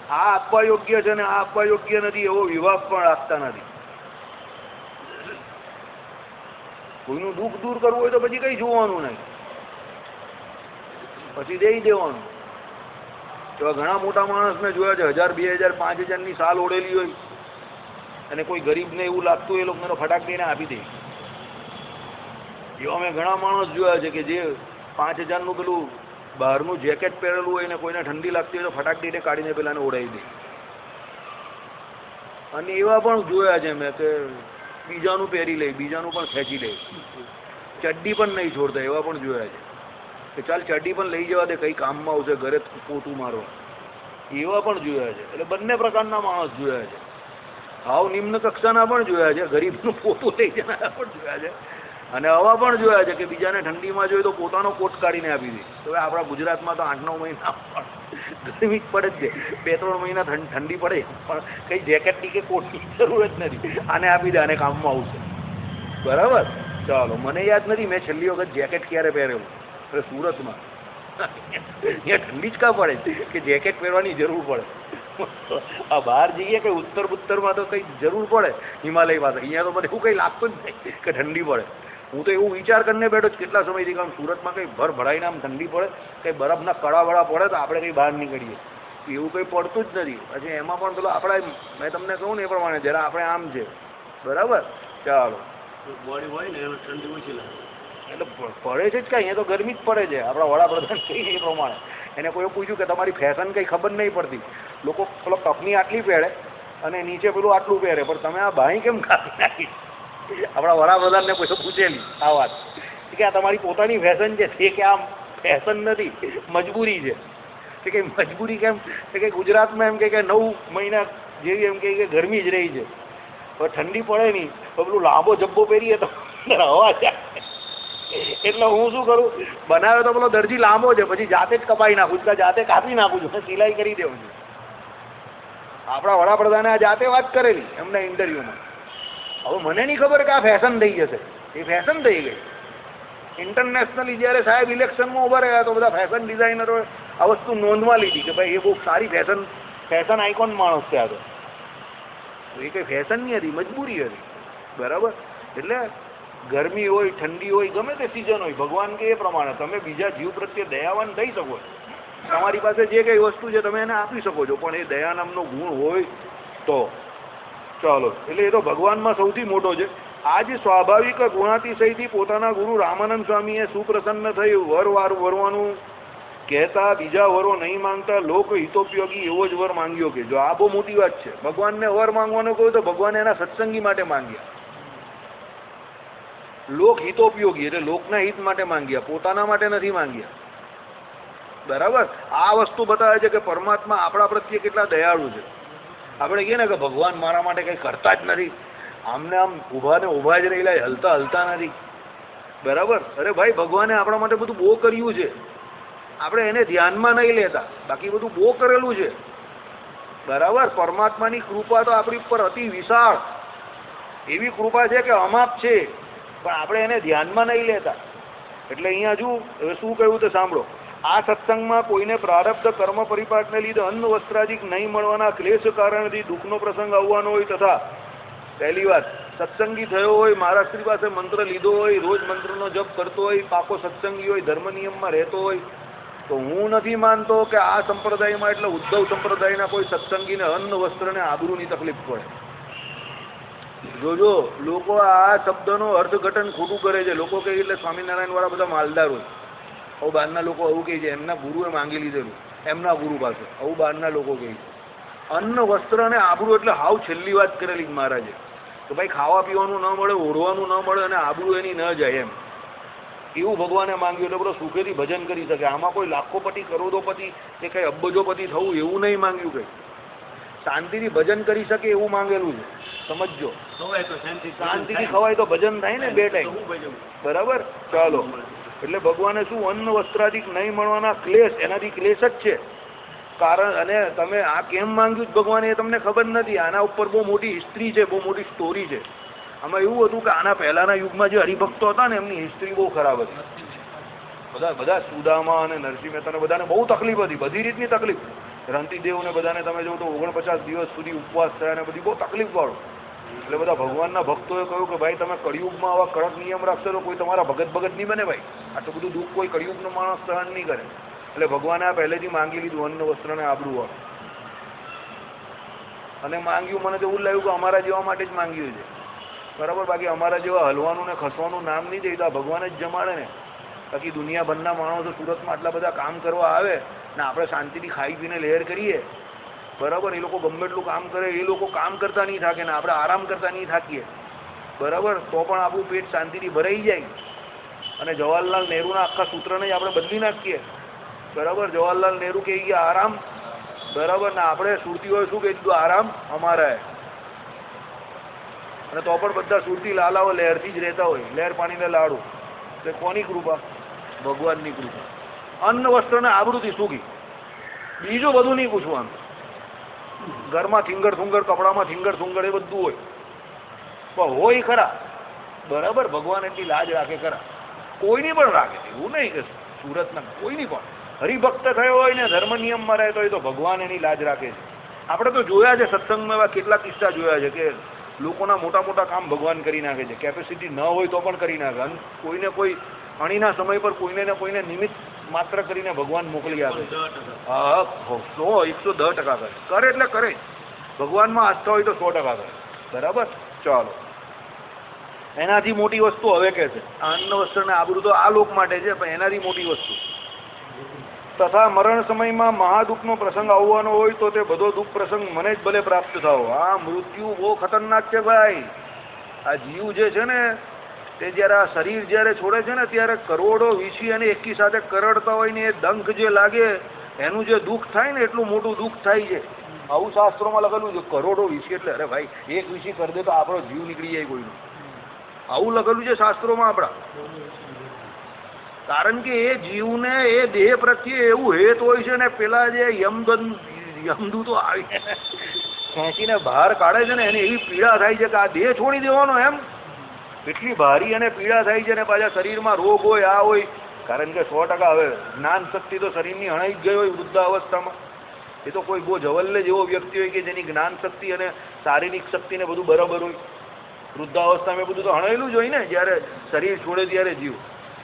આ આપવા યોગ્ય છે ને આ આપવા યોગ્ય નથી એવો વિભાગ પણ રાખતા નથી. કોઈનું દુઃખ દૂર કરવું હોય તો પછી કઈ જોવાનું નહીં, પછી દઈ દેવાનું. તો ઘણા મોટા માણસને જોયા છે 1000, 2000, 5000ની સાલ ઓળેલી હોય અને કોઈ ગરીબને એવું લાગતું એ લોકોને તો ફટાક દઈને આપી દે. એવા મેં ઘણા માણસ જોયા છે કે જે 5000નું પેલું બહારનું જેકેટ પહેરેલું હોય ને કોઈને ઠંડી લાગતી હોય તો ફટાક દઈને કાઢીને પેલાને ઓઢાવી દે. અને એવા પણ જોયા છે મેં કે બીજાનું પહેરી લે, બીજાનું પણ ખેંચી લે, ચડ્ડી પણ નહીં છોડતા. એવા પણ જોયા છે કે ચાલ ચડ્ડી પણ લઈ જવા દે, કંઈ કામમાં આવશે, ઘરે પોતું મારવા. એવા પણ જોયા છે. એટલે બંને પ્રકારના માણસ જોયા છે. હાવ નિમ્ન કક્ષાના પણ જોયા છે, ગરીબનું પોતું લઈ જનારા પણ જોયા છે. અને આવા પણ જોયા છે કે બીજાને ઠંડીમાં જોઈએ તો પોતાનો કોટ કાઢીને આપી દે. તો આપણા ગુજરાતમાં તો 8-9 મહિના ગરમી જ પડે જ છે, 2-3 મહિના ઠંડી પડે પણ કંઈ જેકેટની કે કોટની જરૂર જ નથી. આને આપી દે, આને કામમાં આવશે. બરાબર? ચાલો, મને યાદ નથી મેં છેલ્લી વખત જેકેટ ક્યારે પહેરેલું. એટલે સુરતમાં અહીંયા ઠંડી જ કાં પડે કે જેકેટ પહેરવાની જરૂર પડે. આ બહાર જઈએ કે ઉત્તરમાં તો કંઈ જરૂર પડે હિમાલય પાસે. અહીંયા તો મને એવું કંઈ લાગતું જ નહીં કે ઠંડી પડે. હું તો એવું વિચાર કરીને બેઠો જ કેટલા સમયથી, કારણ સુરતમાં કંઈ ભરાઈને આમ ઠંડી પડે, કંઈ બરફના કડાવડા પડે તો આપણે કંઈ બહાર નીકળીએ, એવું કંઈ પડતું જ નથી. પછી એમાં પણ પેલો આપણે મેં તમને કહું ને એ પ્રમાણે જરા આપણે આમ છે. બરાબર? ચાલો, બોડી હોય ને એનો ઠંડી ઓછી લાગે એટલે પડે છે જ કાંઈ, અહીંયા તો ગરમી જ પડે છે. આપણા વડાપ્રધાન કહીને એ પ્રમાણે એને કોઈ પૂછ્યું કે તમારી ફેશન કંઈ ખબર નહીં પડતી, લોકો પેલો કપની આટલી પહેરે અને નીચે પેલું આટલું પહેરે, પણ તમે આ બાઈ કેમ કાઢી નાખી? આપણા વડાપ્રધાનને કોઈ પૂછેલી આ વાત કે આ તમારી પોતાની ફેશન છે તે કે આમ ફેશન નથી, મજબૂરી છે. કે મજબૂરી કેમ કે ગુજરાતમાં એમ કે 9 મહિના જેવી એમ કે ગરમી જ રહી છે, હવે ઠંડી પડે નહીં તો પેલું લાંબો જબ્બો પહેરીએ તો હવા જાય. એટલે હું શું કરું, બનાવ્યો તો પેલો દરજી લાંબો છે, પછી જાતે જ કપાઈ નાખું છું, જાતે કાપી નાખું છું, સિલાઈ કરી દેવું છું. આપણા વડાપ્રધાને આ જાતે વાત કરેલી એમના ઇન્ટરવ્યુમાં. હવે મને નહીં ખબર કે આ ફેશન થઈ જશે, એ ફેશન થઈ ગઈ. ઇન્ટરનેશનલી જ્યારે સાહેબ ઇલેક્શનમાં ઉભા રહ્યા તો બધા ફેશન ડિઝાઇનરોએ આ વસ્તુ નોંધવા લીધી કે ભાઈ એ બહુ સારી ફેશન આઇકોન માણસ છે આ તો. એ કંઈ ફેશન નહીં હતી, મજબૂરી હતી. બરાબર. એટલે ગરમી હોય, ઠંડી હોય, ગમે તે સિઝન હોય, ભગવાન કે એ પ્રમાણે તમે બીજા જીવ પ્રત્યે દયાવાન થઈ શકો. તમારી પાસે જે કંઈ વસ્તુ છે તમે એને આપી શકો છો, પણ એ દયા નામનો ગુણ હોય તો ચાલો. એટલે એ તો ભગવાનમાં સૌથી મોટો છે. આ જે સ્વાભાવિક ગુણાતિશયથી પોતાના ગુરુ રામાનંદ સ્વામીએ સુપ્રસન્ન થઈ વરવાનું કહેતા બીજા વરો નહીં માંગતા, લોક હિતોપયોગી એવો જ વર માંગ્યો. કે જો આ બહુ મોટી વાત છે. ભગવાનને વર માંગવાનું કહ્યું તો ભગવાને એના સત્સંગી માટે માંગ્યા. લોક હિતોપયોગી એટલે લોકના હિત માટે માંગ્યા, પોતાના માટે નથી માંગ્યા. બરાબર. આ વસ્તુ બતાવે છે કે પરમાત્મા આપણા પ્રત્યે કેટલા દયાળુ છે. આપણે કહીએ ને કે ભગવાન મારા માટે કંઈ કરતા જ નથી, આમને આમ ઊભા ને ઊભા જ રહેલા, હલતા નથી. બરાબર. અરે ભાઈ, ભગવાને આપણા માટે બધું બહુ કર્યું છે, આપણે એને ધ્યાનમાં નહીં લેતા, બાકી બધું બહુ કરેલું છે. બરાબર. પરમાત્માની કૃપા તો આપણી ઉપર અતિ વિશાળ એવી કૃપા છે કે અમાપ છે, પણ આપણે એને ધ્યાનમાં નહીં લેતા. એટલે અહીંયા હવે શું કહ્યું તે સાંભળો. આ સત્સંગમાં કોઈને પ્રારબ્ધ કર્મ પરિપાકને લીધે અન્ન વસ્ત્રાદિક નહીં મળવાના ક્લેશ કારણથી દુઃખનો પ્રસંગ આવવાનો હોય, તથા પહેલી વાત સત્સંગી થયો હોય, મહારાષ્ટ્રી પાસે મંત્ર લીધો હોય, રોજ મંત્રનો જપ કરતો હોય, પાકો સત્સંગી હોય, ધર્મ નિયમમાં રહેતો હોય, તો હું નથી માનતો કે આ સંપ્રદાયમાં એટલે ઉદ્ધવ સંપ્રદાયના કોઈ સત્સંગીને અન્ન વસ્ત્ર ને આબરૂની તકલીફ પડે. જોજો, લોકો આ શબ્દનો અર્થઘટન ખોટું કરે છે. લોકો કહે એટલે સ્વામિનારાયણ વાળા બધા માલદાર હોય. આવું બહારના લોકો આવું કહે છે, એમના ગુરુએ માંગી લીધેલું એમના ગુરુ પાસે. આવું બહારના લોકો કહે છે. અન્ન વસ્ત્ર અને આબરૂ એટલે હાવ છેલ્લી વાત કરેલી મહારાજે કે ભાઈ ખાવા પીવાનું ન મળે, ઓઢવાનું ન મળે અને આબરૂ એની ન જાય એમ. એવું ભગવાને માંગ્યું એટલે બધો સુખેથી ભજન કરી શકે. આમાં કોઈ લાખોપતિ, કરોડોપતિ કે કંઈ અબજોપતિ થવું એવું નહીં માંગ્યું. કંઈ શાંતિથી ભજન કરી શકે એવું માંગેલું છે. સમજો, શાંતિથી ખવાય તો ભજન થાય ને 2 ટાઈમ. બરાબર. ચાલો. એટલે ભગવાને શું અન્ન વસ્ત્રાદિક નહીં મળવાના ક્લેશ, એનાથી ક્લેશ જ છે કારણ. અને તમે આ કેમ માંગ્યું ભગવાને એ તમને ખબર નથી. આના ઉપર બહુ મોટી હિસ્ટ્રી છે, બહુ મોટી સ્ટોરી છે. આમાં એવું હતું કે આના પહેલાના યુગમાં જે હરિભક્તો હતા ને એમની હિસ્ટ્રી બહુ ખરાબ હતી. બધા સુદામા અને નરસિંહ મહેતાને બધાને બહુ તકલીફ હતી, બધી રીતની તકલીફ. રંતિદેવને બધાને તમે જો તો 49 દિવસ સુધી ઉપવાસ થયા ને બધી બહુ તકલીફ વાળું. એટલે બધા ભગવાનના ભક્તોએ કહ્યું કે ભાઈ તમે કળિયુગમાં આવા કડક નિયમ રાખશો તો કોઈ તમારા ભગત નહીં બને. ભાઈ આટલું બધું દુઃખ કોઈ કળિયુગનો માણસ સહન નહીં કરે. એટલે ભગવાને આ પહેલેથી માંગી લીધું અન્ન વસ્ત્ર ને આબરૂ વાળું. અને માંગ્યું, મને તો એવું લાગ્યું કે અમારા જેવા માટે જ માંગ્યું છે. બરાબર. બાકી અમારા જેવા હલવાનું ને ખસવાનું નામ નહીં દે તો આ ભગવાન જ જમાડે ને. બાકી દુનિયાભરના માણસો સુરતમાં આટલા બધા કામ કરવા આવે ને આપણે શાંતિથી ખાઈ પીને લહેર કરીએ. બરાબર. એ લોકો ગમે એટલું કામ કરે, એ લોકો કામ કરતા નહીં થાકે ને આપણે આરામ કરતા નહીં થાકીએ. બરાબર. તો પણ આપણું પેટ શાંતિથી ભરાઈ જાય. અને જવાહરલાલ નહેરુના આખા સૂત્રને જ આપણે બદલી નાખીએ. બરાબર. જવાહરલાલ નહેરુ કહી ગયા આરામ. બરાબર. ને આપણે સુરતીઓએ શું કહી દીધું, આરામ અમારા. અને તો પણ બધા સુરતી લાલાઓ લહેરથી જ રહેતા હોય, લહેર પાણીને લાડુ. એટલે કોની કૃપા? ભગવાનની કૃપા. અન્ન વસ્ત્ર ને આબરૂથી સુખી, બીજું બધું નહીં પૂછવાનું. ઘરમાં થીંગર થુંગર, કપડામાં થીંગર થુંગર એ બધું હોય, પણ હોય ખરા. બરાબર. ભગવાન એટલી લાજ રાખે ખરા, કોઈની પણ રાખે. એવું નહીં કે સુરતના કોઈની પણ હરિભક્ત થયો હોય ને ધર્મ નિયમમાં રહેતો હોય તો ભગવાન એની લાજ રાખે છે. આપણે તો જોયા છે સત્સંગમાં એવા કેટલા કિસ્સા જોયા છે કે લોકોના મોટા મોટા કામ ભગવાન કરી નાખે છે. કેપેસિટી ન હોય તો પણ કરી નાખે. અને કોઈને કોઈ અણીના સમય પર કોઈને ને કોઈને નિમિત્ત માત્ર કરીને ભગવાન મોકલી આપે. હા, 110% કરે એટલે કરે. ભગવાનમાં આસ્થા હોય તો 100% કરે. બરાબર. ચાલો. એનાથી મોટી વસ્તુ હવે કે છે અન્ન વસ્ત્ર ને આબરૂ તો આ લોક માટે છે, પણ એનાથી મોટી વસ્તુ તથા મરણ સમયમાં મહાદુઃખનો પ્રસંગ આવવાનો હોય તો તે બધો દુઃખ પ્રસંગ મને જ ભલે પ્રાપ્ત થાવ. આ મૃત્યુ બહુ ખતરનાક છે ભાઈ. આ જીવ જે છે ને તે જ્યારે આ શરીર જ્યારે છોડે છે ને ત્યારે કરોડો વીછી અને એકી સાથે કરડતા હોય ને એ ડંખ જે લાગે એનું જે દુઃખ થાય ને એટલું મોટું દુઃખ થાય છે. આવું શાસ્ત્રોમાં લખેલું છે. કરોડો વીછી એટલે અરે ભાઈ એક વીછી કરી દે તો આપણો જીવ નીકળી જાય કોઈનો. આવું લખેલું છે શાસ્ત્રોમાં આપણા. કારણ કે એ જીવને એ દેહ પ્રત્યે એવું હેત હોય છે ને પેલા જે યમદૂતો આવી ખેંચીને બહાર કાઢે છે ને એને એવી પીડા થાય છે કે આ દેહ છોડી દેવાનો એમ એટલી ભારી અને પીડા થાય છે ને પાછા શરીરમાં રોગ હોય આ હોય. કારણ કે 100% હવે જ્ઞાન શક્તિ તો શરીરની હણાઈ જ ગઈ હોય વૃદ્ધાવસ્થામાં. એ તો કોઈ બહુ જવલ્લે જેવો વ્યક્તિ હોય કે જેની જ્ઞાન શક્તિ અને શારીરિક શક્તિને બધું બરાબર હોય. વૃદ્ધાવસ્થામાં બધું તો હણાયેલું જ હોય ને જ્યારે શરીર છોડે ત્યારે જીવ.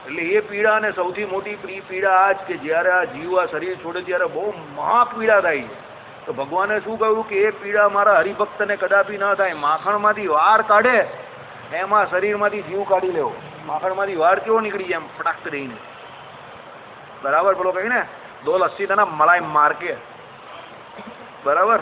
એટલે એ પીડા અને સૌથી મોટી પીડા આ જ કે જ્યારે આ જીવ આ શરીર છોડે ત્યારે બહુ મહાપીડા થાય છે. તો ભગવાને શું કહ્યું કે એ પીડા મારા હરિભક્તને કદાપી ન થાય. માખણમાંથી વાર કાઢે એમાં શરીરમાંથી જીવ કાઢી લેવો. માખણમાંથી વાર કેવો નીકળી જાય એમ ફટાક દઈને બરાબર. પેલો કહી ને દો લસ્સી તને મલાઈ માર્કે બરાબર.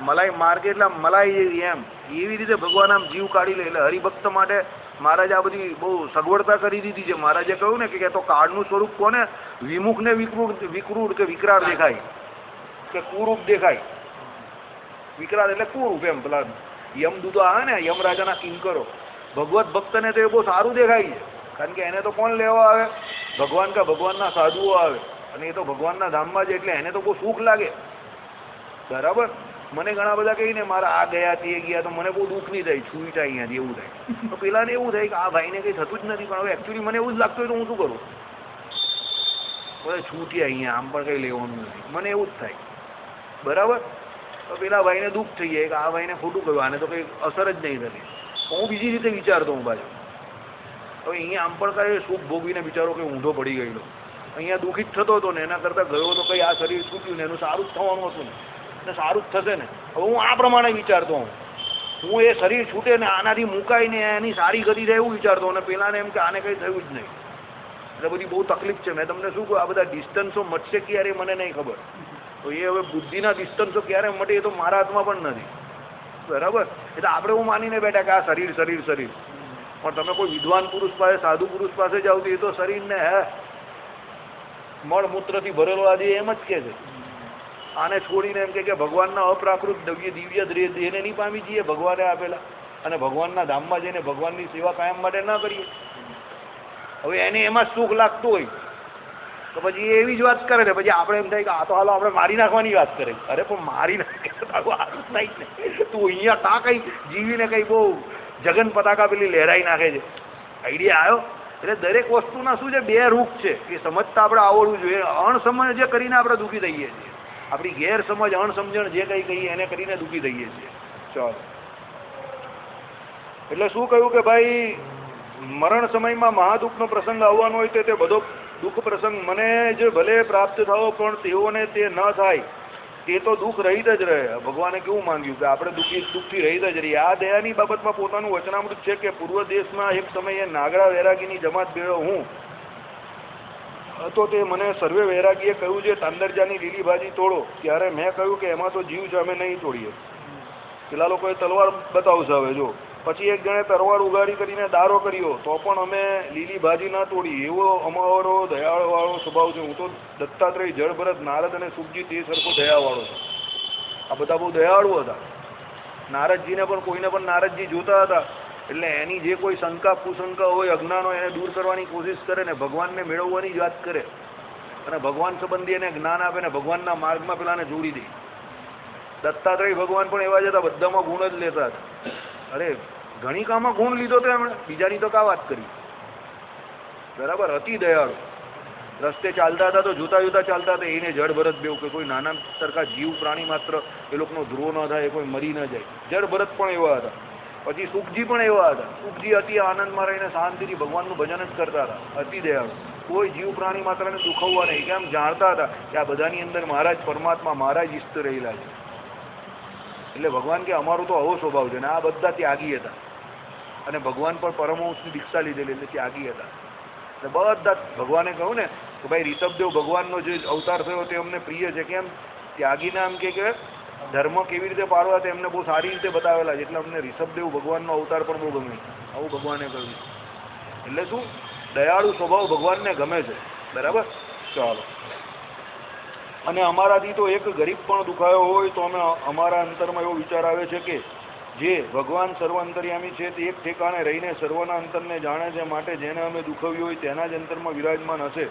મલાઈ માર્કે એટલે મલાઈ જેવી એમ એવી રીતે ભગવાન આમ જીવ કાઢી લે. એટલે હરિભક્ત માટે મહારાજે આ બધી બહુ સગવડતા કરી દીધી છે. મહારાજે કહ્યું ને કે તો કાળનું સ્વરૂપ કોને વિમુખ ને વિકૃત કે વિકરાળ દેખાય કે કુરૂપ દેખાય. વિકરાળ એટલે કુરૂપ એમ. પેલા યમદૂતો આવે ને યમરાજાના કિંકરો ભગવત ભક્તને તો એ બહુ સારું દેખાય છે. કારણ કે એને તો કોણ લેવા આવે? ભગવાન કા ભગવાનના સાધુઓ આવે અને એ તો ભગવાનના ધામમાં છે એટલે એને તો બહુ સુખ લાગે બરાબર. મને ઘણા બધા કહીને મારા આ ગયા તે ગયા તો મને બહુ દુઃખ નહીં થાય છૂટા અહીંયાથી એવું થાય. તો પેલાને એવું થાય કે આ ભાઈને કંઈ થતું જ નથી પણ હવે એકચ્યુઅલી મને એવું જ લાગતું હોય તો હું શું કરું? છૂટ્યા અહીંયા આમ પણ કંઈ લેવાનું નથી મને એવું જ થાય બરાબર. તો પેલા ભાઈને દુઃખ થઈ જાય કે આ ભાઈને ખોટું કહ્યું આને તો કંઈ અસર જ નહીં થતી. હું બીજી રીતે વિચારતો હું બાજુ. હવે અહીંયા આમ પણ કાંઈ સુખ ભોગવીને બિચારો કંઈ ઊંધો પડી ગયેલો અહીંયા દુઃખિત થતો હતો ને એના કરતાં ગયો તો કંઈ આ શરીર છૂટ્યું ને એનું સારું જ થવાનું હતું ને સારું જ થશે ને. હવે હું આ પ્રમાણે વિચારતો હું એ શરીર છૂટે ને આનાથી મુકાઈને એની સારી ગતિ થાય એવું વિચારતો અને પેલાને એમ કે આને કંઈ થયું જ નહીં. એટલે બધી બહુ તકલીફ છે. મેં તમને શું કહું આ બધા ડિસ્ટન્સો મટશે ક્યારે મને નહીં ખબર. તો એ હવે બુદ્ધિના ડિસ્ટન્સો ક્યારે મટે એ તો મારા હાથમાં પણ નથી બરાબર. એટલે આપણે એવું માનીને બેઠા કે આ શરીર શરીર શરીર પણ તમે કોઈ વિદ્વાન પુરુષ પાસે સાધુ પુરુષ પાસે જાવ તો એ તો શરીરને મળમૂત્રથી ભરેલો આજે એમ જ કે છે. આને છોડીને એમ કે ભગવાનના અપ્રાકૃત દિવ્ય દેહને નહીં પામી જઈએ ભગવાને આપેલા અને ભગવાનના ધામમાં જઈને ભગવાનની સેવા કાયમ માટે ના કરીએ. હવે એને એમાં સુખ લાગતું હોય તો પછી એવી જ વાત કરે ને પછી આપણે એમ થાય કે આ તો હાલો આપણે મારી નાખવાની વાત કરે. અરે પણ મારી નાખે તારું હારું થાય ને તું અહીંયા તા કંઈ જીવીને કંઈ બહુ જગન પતાકા પેલી લહેરાઈ નાખે છે. આઈડિયા આવ્યો? એટલે દરેક વસ્તુના શું છે બે રૂપ છે એ સમજતા આપણે આવડવું જોઈએ. અણસમજ જે કરીને આપણે દુઃખી થઈએ છીએ. આપણી ગેરસમજ અણસમજણ જે કંઈ કહીએ એને કરીને દુઃખી થઈએ છીએ. ચાલો એટલે શું કહ્યું કે ભાઈ મરણ સમયમાં મહાદુઃખનો પ્રસંગ આવવાનો હોય તો તે બધો દુઃખ પ્રસંગ મને જે ભલે પ્રાપ્ત થયો પણ તેઓને તે ન થાય તે તો દુઃખ રહિત જ રહે. ભગવાને કેવું માંગ્યું કે આપણે દુઃખથી રહિત જ રહીએ. આ દયાની બાબતમાં પોતાનું વચનામૃત છે કે પૂર્વ દેશમાં એક સમયે નાગડા વૈરાગીની જમાત ભેળો હું તો તે મને સર્વે વૈરાગીએ કહ્યું છે તાંદરજાની લીલી ભાજી તોડો. ત્યારે મેં કહ્યું કે એમાં તો જીવ છે અમે નહીં તોડીએ. પેલા લોકોએ તલવાર બતાવશે હવે જો. પછી એક જણે તલવાર ઉગાડી કરીને દારો કર્યો તો પણ અમે લીલી ભાજી ના તોડી. એવો અમારો દયાળવાળો સ્વભાવ છે. હું તો દત્તાત્રેય જળભરત નારદ અને સુખજી તે સરખો દયાવાળો છે. આ બધા બહુ દયાળુ હતા. નારદજીને પણ કોઈને પણ નારદજી જોતા હતા એટલે એની જે કોઈ શંકા કુશંકા હોય અજ્ઞાન હોય એને દૂર કરવાની કોશિશ કરે ને ભગવાનને મેળવવાની જ વાત કરે અને ભગવાન સંબંધી એને જ્ઞાન આપે ને ભગવાનના માર્ગમાં પેલાને જોડી દે. દત્તાત્રેય ભગવાન પણ એવા જ હતા બધામાં ગુણ જ લેતા હતા. અરે ઘણી કામમાં ગુણ લીધો તો એમણે બીજાની તો કા વાત કરી બરાબર. અતિ દયાળુ. રસ્તે ચાલતા હતા તો જોતા જોતા ચાલતા હતા. એને જળભરત બેવ કે કોઈ નાના સરખા જીવ પ્રાણી માત્ર એ લોકોનો ધ્રુવ ન થાય કોઈ મરી ન જાય. જળભરત પણ એવા હતા. પછી સુખજી પણ એવા હતા. સુખજી અતિ આનંદમાં રહીને શાંતિથી ભગવાનનું ભજન જ કરતા હતા. અતિ દયાળુ. કોઈ જીવ પ્રાણી માત્રને દુખવવા નહીં. કેમ જાણતા હતા કે આ બધાની અંદર મહારાજ પરમાત્મા મહારાજ ઈષ્ટ રહેલા છે. એટલે ભગવાન કે અમારું તો આવો સ્વભાવ છે ને આ બધા ત્યાગી હતા અને ભગવાન પણ પરમહંસની દીક્ષા લીધેલી એટલે ત્યાગી હતા. એટલે બધા ભગવાને કહ્યું ને કે ભાઈ ઋષભદેવ ભગવાનનો જે અવતાર થયો તે અમને પ્રિય છે. કેમ ત્યાગીના એમ કે ધર્મ કેવી રીતે પાળવા તે એમને બહુ સારી રીતે બતાવેલા છે. એટલે અમને ઋષભદેવ ભગવાનનો અવતાર પણ બહુ ગમે. આવું ભગવાને કર્યું. એટલે શું દયાળુ સ્વભાવ ભગવાનને ગમે છે. બરાબર. ચાલો. અને અમારાથી તો એક ગરીબ પણ દુખાયો હોય તો અમે અમારા અંતરમાં એવો વિચાર આવે છે કે જે ભગવાન સર્વ અંતર્યામી છે તે એક ઠેકાણે રહીને સર્વના અંતરને જાણે છે. માટે જેને અમે દુખવ્યું હોય તેના જ અંતરમાં વિરાજમાન હશે.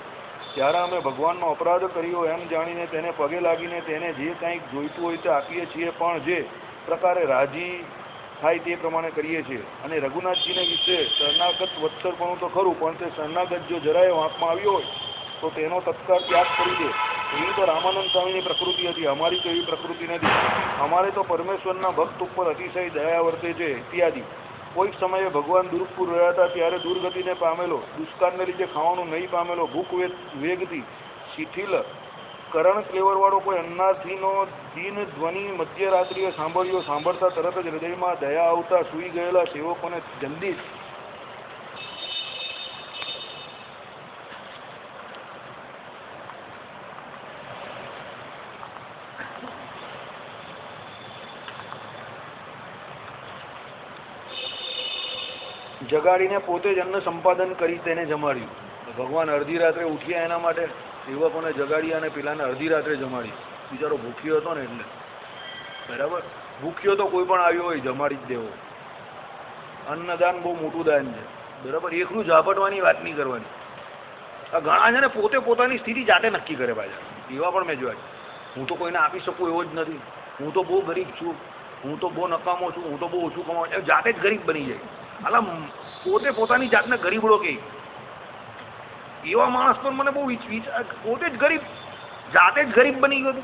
ત્યારે અમે ભગવાનનો અપરાધ કર્યો એમ જાણીને તેને પગે લાગીને તેને જે કંઈક જોઈતું હોય તે આપીએ છીએ. પણ જે પ્રકારે રાજી થાય તે પ્રમાણે કરીએ છીએ. અને રઘુનાથજીને વિશે શરણાગત વત્સરપણું તો ખરું, પણ તે શરણાગત જો જરાય વાંકમાં આવ્યો હોય તો તેનો તત્કાળ ત્યાગ કરી દે. એવી તો રામાનંદ સ્વામીની પ્રકૃતિ હતી. અમારી તો એવી પ્રકૃતિ નથી. અમારે તો પરમેશ્વરના ભક્ત ઉપર અતિશય દયા વર્તે છે. ઇત્યાદિ. કોઈક સમયે ભગવાન દુર્ગપુર રહ્યા હતા ત્યારે દુર્ગતિને પામેલો, દુષ્કાળને લીધે ખાવાનું નહીં પામેલો, ભૂખ વેગથી શિથિલ કરણ ક્લેવરવાળો કોઈ અન્નાર્થીનો દીન ધ્વનિ મધ્યરાત્રિએ સાંભળ્યો. સાંભળતા તરત જ હૃદયમાં દયા આવતા સૂઈ ગયેલા સેવકોને જલ્દી જગાડીને પોતે જ અન્ન સંપાદન કરી તેને જમાડ્યું. ભગવાન અડધી રાત્રે ઉઠ્યા એના માટે સેવકોને જગાડ્યા અને પેલાને અડધી રાત્રે જમાડી. બિચારો ભૂખ્યો હતો ને એટલે. બરાબર. ભૂખ્યો તો કોઈ પણ આવ્યો હોય જમાડી જ દેવો. અન્નદાન બહુ મોટું દાન છે. બરાબર. એકલું ઝાપટવાની વાત નહીં કરવાની. આ ઘણા છે ને પોતે પોતાની સ્થિતિ જાતે નક્કી કરે પાછા. એવા પણ મેં જોયા. હું તો કોઈને આપી શકું એવો જ નથી. હું તો બહુ ગરીબ છું. હું તો બહુ નકામો છું. હું તો બહુ ઓછું કમાવું. જાતે જ ગરીબ બની જાય. અલા પોતે પોતાની જાતને ગરીબડો કે એવા માણસ પર મને બહુ વિચાર. પોતે જ ગરીબ, જાતે જ ગરીબ બની ગયો.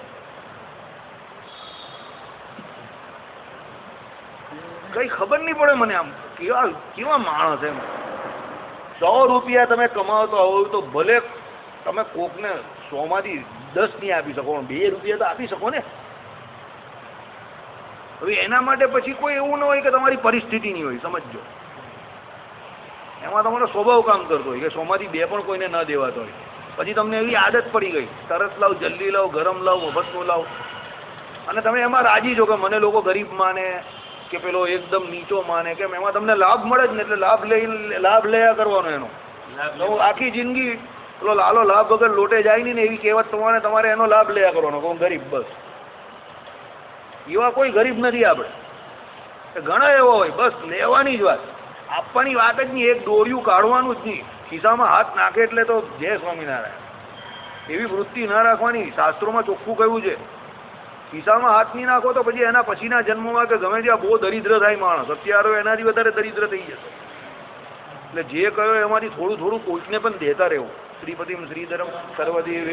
કઈ ખબર નહીં પડે મને આમ કેવા કેવા માણસ એમ. 100 રૂપિયા તમે કમાવતો હોય તો ભલે તમે કોકને 100 માંથી 10 નહીં આપી શકો, 2 રૂપિયા તો આપી શકો ને. હવે એના માટે પછી કોઈ એવું ન હોય કે તમારી પરિસ્થિતિ નહીં હોય. સમજજો. એમાં તમારો સ્વભાવ કામ કરતો હોય કે 100 માંથી 2 પણ કોઈને ન દેવાતો હોય. પછી તમને એવી આદત પડી ગઈ તરત લાવ, જલ્દી લાવ, ગરમ લાવ, મફતનું લાવ. અને તમે એમાં રાજી છો કે મને લોકો ગરીબ માને કે પેલો એકદમ નીચો માને. કેમ? એમાં તમને લાભ મળે જ ને. એટલે લાભ લયા કરવાનો એનો. આખી જિંદગી પેલો લાલો લાભ વગર લોટે જાય નહીં ને એવી કહેવત તમારે એનો લાભ લયા કરવાનો. કહું ગરીબ બસ. એવા કોઈ ગરીબ નથી આપણે. ઘણા એવા હોય. બસ લેવાની જ વાત, આપવાની વાત જ નહીં. એક દોર્યું કાઢવાનું જ નહીં. ખિસ્સામાં હાથ નાખે એટલે તો જય સ્વામિનારાયણ. એવી વૃત્તિ ના રાખવાની. શાસ્ત્રોમાં ચોખ્ખું કહ્યું છે ખિસ્સામાં હાથ નહીં નાખો તો પછી એના પછીના જન્મમાં કે ગમે ત્યાં બહુ દરિદ્ર થાય માણસ. અત્યારે એનાથી વધારે દરિદ્ર થઈ જશે. એટલે જે કહ્યો એમાંથી થોડું થોડું કોઈકને પણ દેતા રહેવું. શ્રીપતિમ શ્રીધરમ સર્વદેવ